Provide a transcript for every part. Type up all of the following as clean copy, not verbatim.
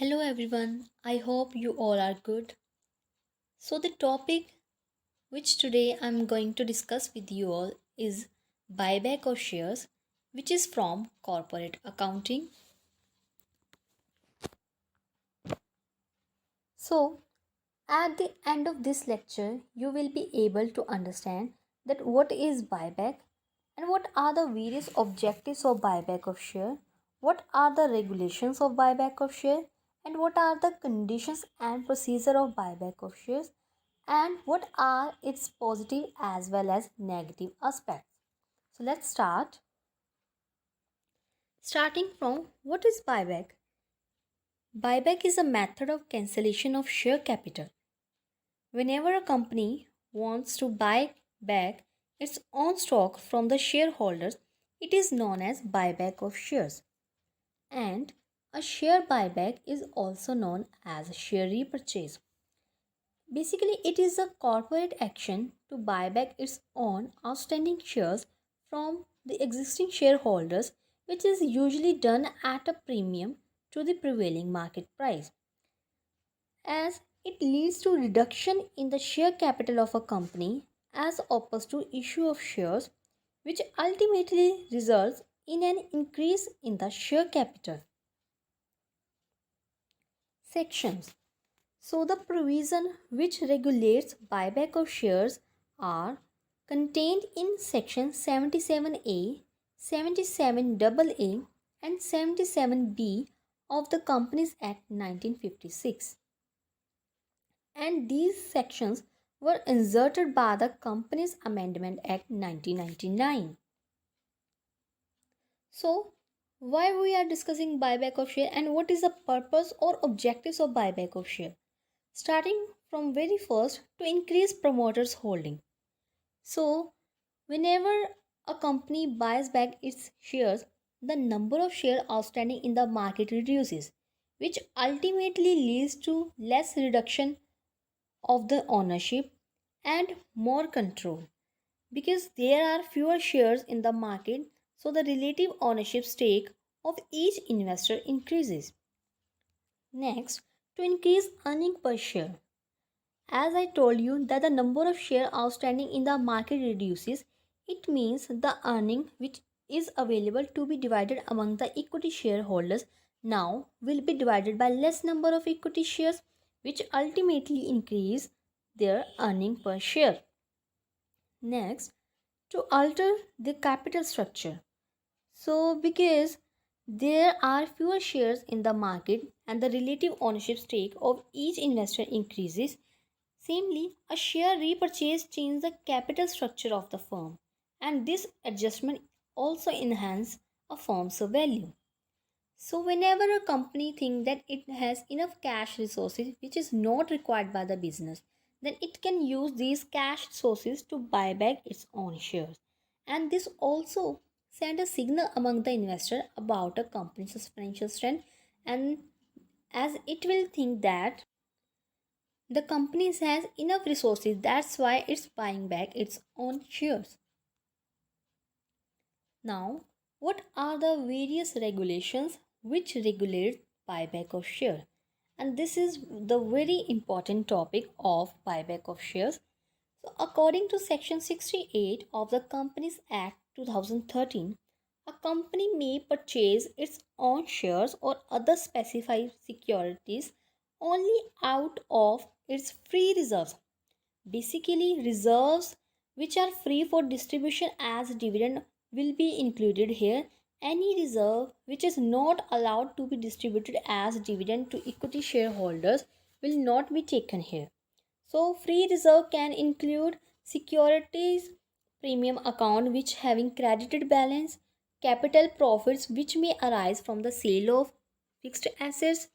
Hello everyone, I hope you all are good. So, the topic which today I'm going to discuss with you all is buyback of shares, which is from corporate accounting. So, at the end of this lecture, you will be able to understand that what is buyback and what are the various objectives of buyback of share, what are the regulations of buyback of share, and what are the conditions and procedure of buyback of shares, and what are its positive as well as negative aspects. So let's start. Starting from what is buyback? Buyback is a method of cancellation of share capital. Whenever a company wants to buy back its own stock from the shareholders, it is known as buyback of shares. And a share buyback is also known as share repurchase. Basically, it is a corporate action to buy back its own outstanding shares from the existing shareholders, which is usually done at a premium to the prevailing market price, as it leads to reduction in the share capital of a company as opposed to issue of shares, which ultimately results in an increase in the share capital. Sections. So, the provision which regulates buyback of shares are contained in section 77A, 77AA, and 77B of the Companies Act 1956. And these sections were inserted by the Companies Amendment Act 1999. So, why we are discussing buyback of share and what is the purpose or objectives of buyback of share? Starting from very first, to increase promoters holding. So whenever a company buys back its shares, the number of shares outstanding in the market reduces, which ultimately leads to less reduction of the ownership and more control, because there are fewer shares in the market, so the relative ownership stake of each investor increases. Next, to increase earning per share. As I told you that the number of shares outstanding in the market reduces, it means the earning which is available to be divided among the equity shareholders now will be divided by less number of equity shares, which ultimately increase their earning per share. Next, to alter the capital structure. So, because there are fewer shares in the market and the relative ownership stake of each investor increases, Samely, a share repurchase changes the capital structure of the firm, and this adjustment also enhances a firm's value. So, whenever a company thinks that it has enough cash resources which is not required by the business, then it can use these cash sources to buy back its own shares. And this also send a signal among the investor about a company's financial strength, and as it will think that the company has enough resources, that's why it's buying back its own shares. Now, what are the various regulations which regulate buyback of share? And this is the very important topic of buyback of shares. So, according to section 68 of the Companies Act 2013, a company may purchase its own shares or other specified securities only out of its free reserves. Basically, reserves which are free for distribution as dividend will be included here. Any reserve which is not allowed to be distributed as dividend to equity shareholders will not be taken here. So, free reserve can include securities premium account which having credited balance, capital profits which may arise from the sale of fixed assets,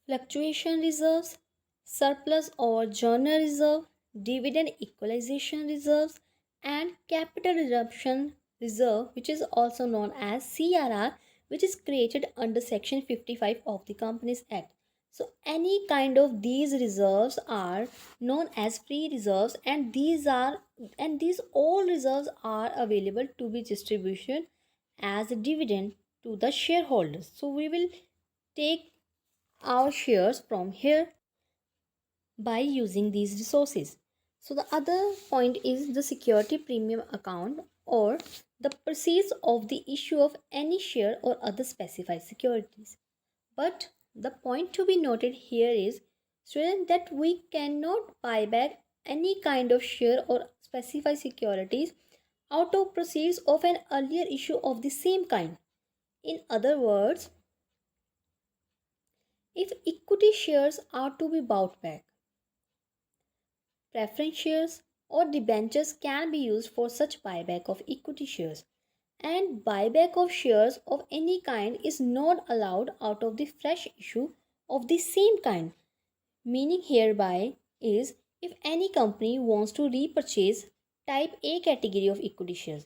fluctuation reserves, surplus or journal reserve, dividend equalization reserves, and capital resumption reserve, which is also known as CRR, which is created under section 55 of the Companies Act. So any kind of these reserves are known as free reserves, and these all reserves are available to be distribution as a dividend to the shareholders. So we will take our shares from here by using these resources. So the other point is the security premium account or the proceeds of the issue of any share or other specified securities. But the point to be noted here is student that we cannot buy back any kind of share or specified securities out of proceeds of an earlier issue of the same kind. In other words, if equity shares are to be bought back, preference shares or debentures can be used for such buyback of equity shares. And buyback of shares of any kind is not allowed out of the fresh issue of the same kind. Meaning hereby is if any company wants to repurchase type A category of equity shares,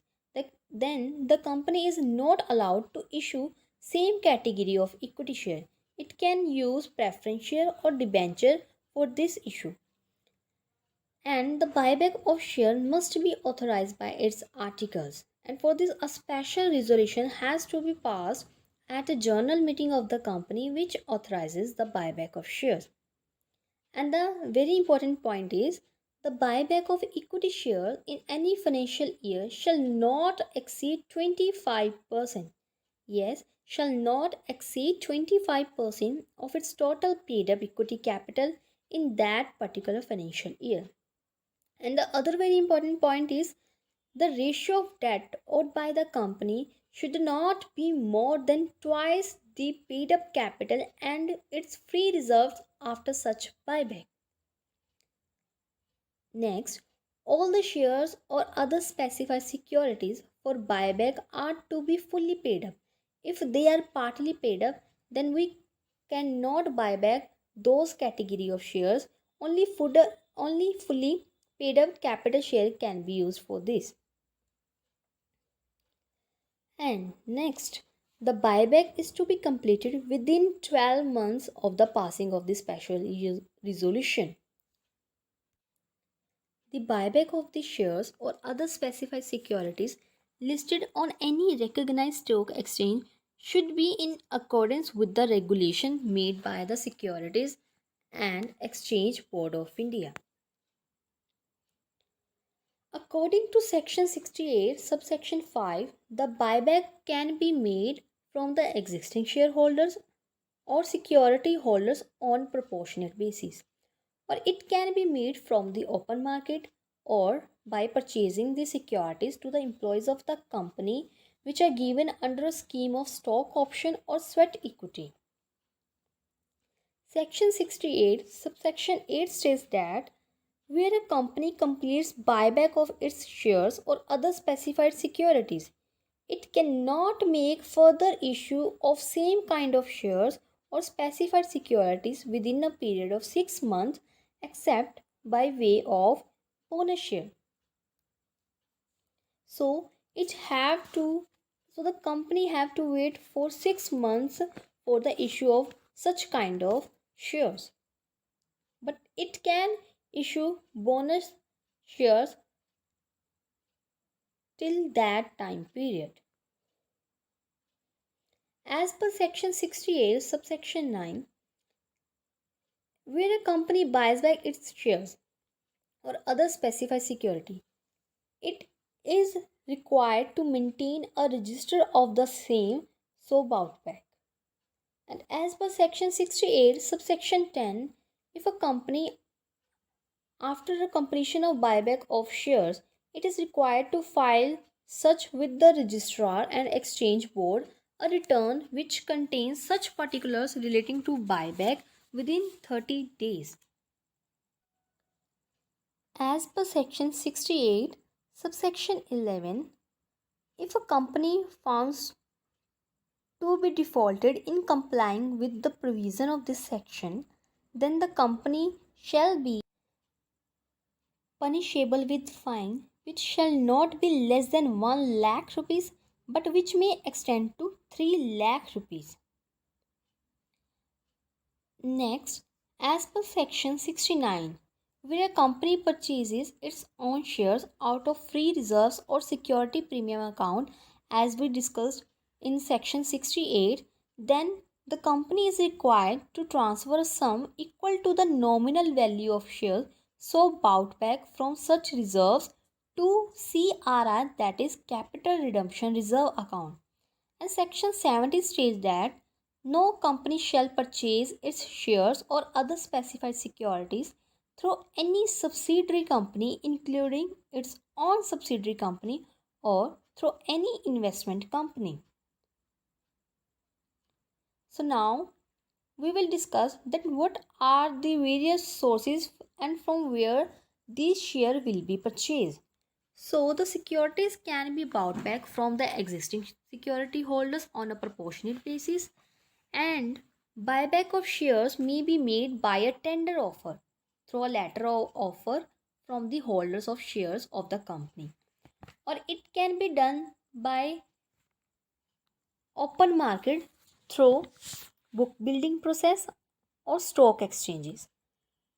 then the company is not allowed to issue same category of equity share. It can use preference share or debenture for this issue. And the buyback of share must be authorized by its articles. And for this, a special resolution has to be passed at a general meeting of the company which authorizes the buyback of shares. And the very important point is the buyback of equity shares in any financial year shall not exceed 25%. Yes, shall not exceed 25% of its total paid up equity capital in that particular financial year. And the other very important point is the ratio of debt owed by the company should not be more than twice the paid up capital and its free reserves after such buyback. Next, all the shares or other specified securities for buyback are to be fully paid up. If they are partly paid up, then we cannot buy back those category of shares. Only fully paid up capital share can be used for this. And next, the buyback is to be completed within 12 months of the passing of the special resolution. The buyback of the shares or other specified securities listed on any recognized stock exchange should be in accordance with the regulation made by the Securities and Exchange Board of India. According to section 68 subsection 5, the buyback can be made from the existing shareholders or security holders on proportionate basis, or it can be made from the open market or by purchasing the securities to the employees of the company which are given under a scheme of stock option or sweat equity. Section 68 subsection 8 states that where a company completes buyback of its shares or other specified securities, it cannot make further issue of same kind of shares or specified securities within a period of 6 months except by way of bonus share. So the company have to wait for 6 months for the issue of such kind of shares. But it can issue bonus shares till that time period. As per section 68 subsection 9, where a company buys back its shares or other specified security, it is required to maintain a register of the same so bought back. And as per section 68 subsection 10, if a company after a completion of buyback of shares, it is required to file such with the registrar and exchange board a return which contains such particulars relating to buyback within 30 days. As per section 68 subsection 11, if a company found to be defaulted in complying with the provision of this section, then the company shall be punishable with fine which shall not be less than 1 lakh rupees but which may extend to 3 lakh rupees. Next, as per section 69, where a company purchases its own shares out of free reserves or security premium account as we discussed in section 68, then the company is required to transfer a sum equal to the nominal value of shares so bought back from such reserves to CRR, that is Capital Redemption Reserve account. And section 70 states that no company shall purchase its shares or other specified securities through any subsidiary company, including its own subsidiary company, or through any investment company. So now we will discuss that what are the various sources and from where these shares will be purchased. So the securities can be bought back from the existing security holders on a proportionate basis, and buyback of shares may be made by a tender offer through a letter of offer from the holders of shares of the company, or it can be done by open market through book building process or stock exchanges,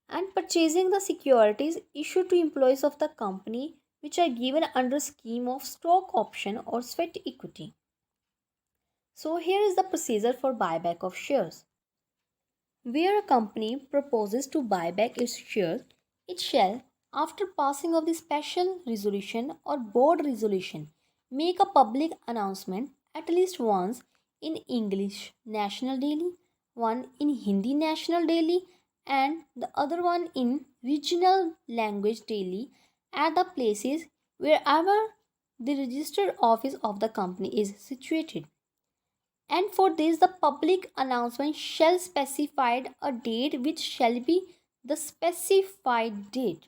and purchasing the securities issued to employees of the company which are given under scheme of stock option or sweat equity. So here is the procedure for buyback of shares. Where a company proposes to buy back its shares, it shall, after passing of the special resolution or board resolution, make a public announcement at least once in English National Daily, one in Hindi National Daily, and the other one in regional language daily at the places wherever the registered office of the company is situated. And for this the public announcement shall specify a date which shall be the specified date.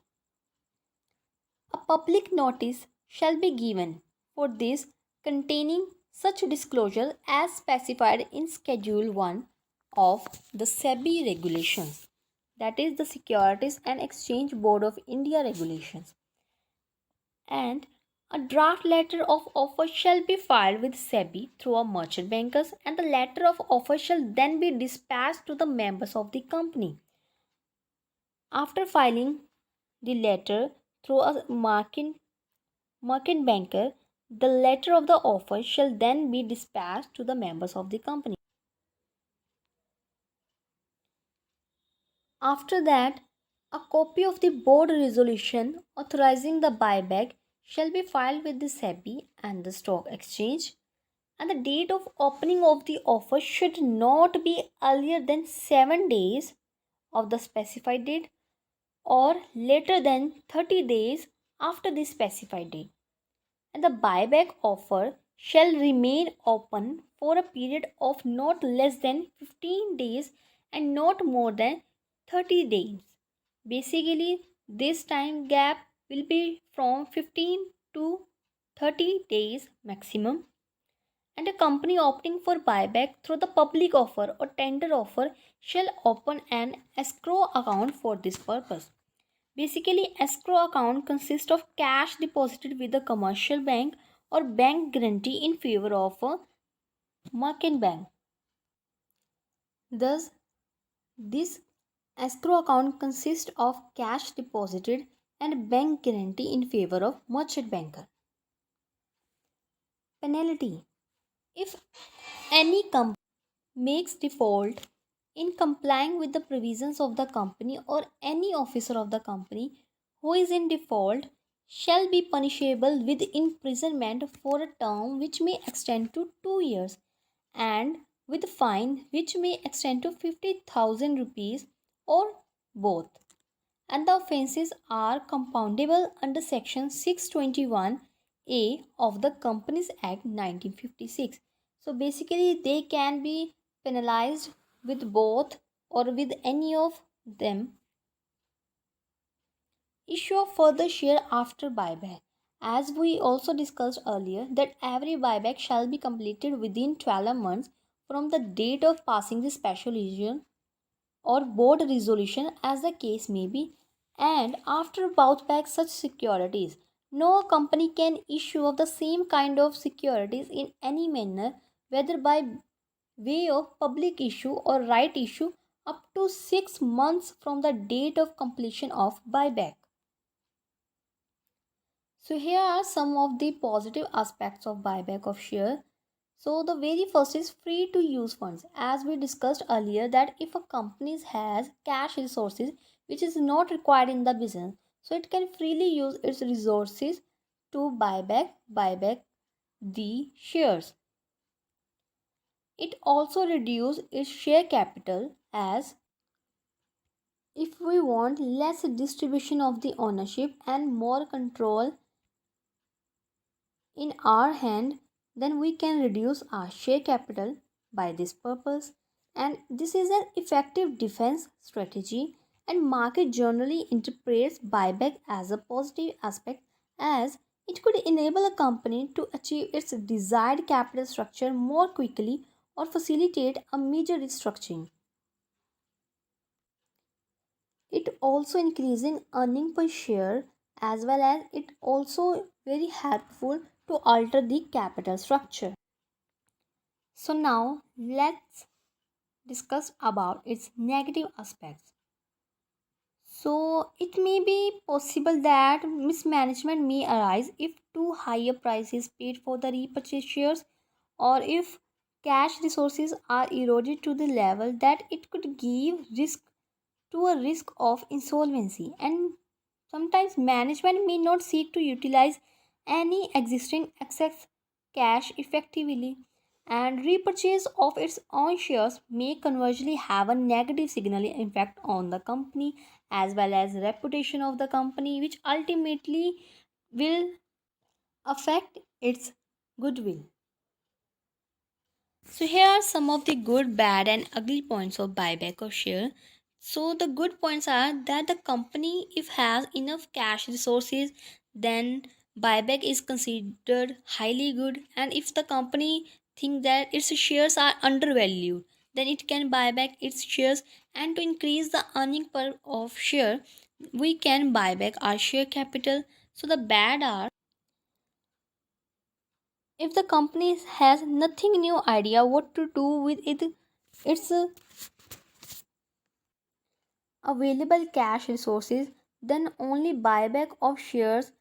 A public notice shall be given for this containing such disclosure as specified in Schedule 1 of the SEBI regulations, that is the Securities and Exchange Board of India regulations. And a draft letter of offer shall be filed with SEBI through a merchant bankers, and the letter of offer shall then be dispatched to the members of the company. After filing the letter through a merchant banker, the letter of the offer shall then be dispatched to the members of the company. After that, a copy of the board resolution authorizing the buyback shall be filed with the SEBI and the stock exchange, and the date of opening of the offer should not be earlier than 7 days of the specified date or later than 30 days after the specified date. And the buyback offer shall remain open for a period of not less than 15 days and not more than 30 days. Basically, this time gap will be from 15 to 30 days maximum. And a company opting for buyback through the public offer or tender offer shall open an escrow account for this purpose. Basically, escrow account consists of cash deposited with a commercial bank or bank guarantee in favor of a merchant bank. Thus, this escrow account consists of cash deposited and bank guarantee in favor of merchant banker. Penalty: if any company makes default in complying with the provisions of the company, or any officer of the company who is in default shall be punishable with imprisonment for a term which may extend to 2 years, and with fine which may extend to 50,000 rupees, or both. And the offences are compoundable under section 621A of the Companies Act 1956. So basically they can be penalized with both or with any of them. Issue of further share after buyback. As we also discussed earlier, that every buyback shall be completed within 12 months from the date of passing the special resolution or board resolution as the case may be, and after bought back such securities, no company can issue of the same kind of securities in any manner, whether by way of public issue or right issue, up to 6 months from the date of completion of buyback. So here are some of the positive aspects of buyback of share. So the very first is free to use funds. As we discussed earlier, that if a company has cash resources which is not required in the business, so it can freely use its resources to buy back the shares. It also reduces its share capital, as if we want less distribution of the ownership and more control in our hand, then we can reduce our share capital by this purpose. And this is an effective defense strategy, and market generally interprets buyback as a positive aspect, as it could enable a company to achieve its desired capital structure more quickly or facilitate a major restructuring. It also increasing earning per share, as well as it also very helpful to alter the capital structure. So now let's discuss about its negative aspects. So it may be possible that mismanagement may arise if too high a price is paid for the repurchased shares, or if cash resources are eroded to the level that it could give risk to a risk of insolvency. And sometimes management may not seek to utilize any existing excess cash effectively, and repurchase of its own shares may conversely have a negative signaling effect on the company as well as reputation of the company, which ultimately will affect its goodwill. So here are some of the good, bad, and ugly points of buyback of share. So the good points are that the company, if has enough cash resources, then buyback is considered highly good. And if the company think that its shares are undervalued, then it can buy back its shares. And to increase the earning per of share, we can buy back our share capital. So the bad are, if the company has nothing new idea what to do with its available cash resources, then only buyback of shares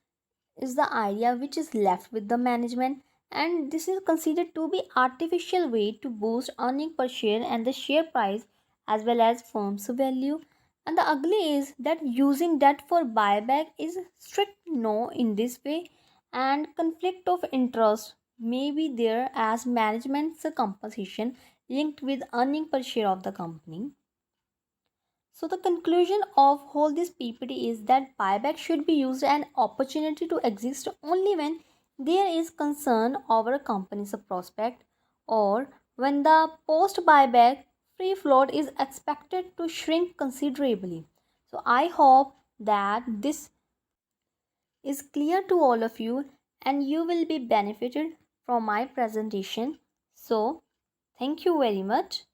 is the idea which is left with the management. And this is considered to be artificial way to boost earning per share and the share price as well as firm's value. And the ugly is that using that for buyback is strict no in this way, and conflict of interest may be there as management's compensation linked with earning per share of the company. So the conclusion of whole this PPT is that buyback should be used an opportunity to exist only when there is concern over a company's prospect, or when the post buyback free float is expected to shrink considerably. So I hope that this is clear to all of you and you will be benefited from my presentation. So thank you very much.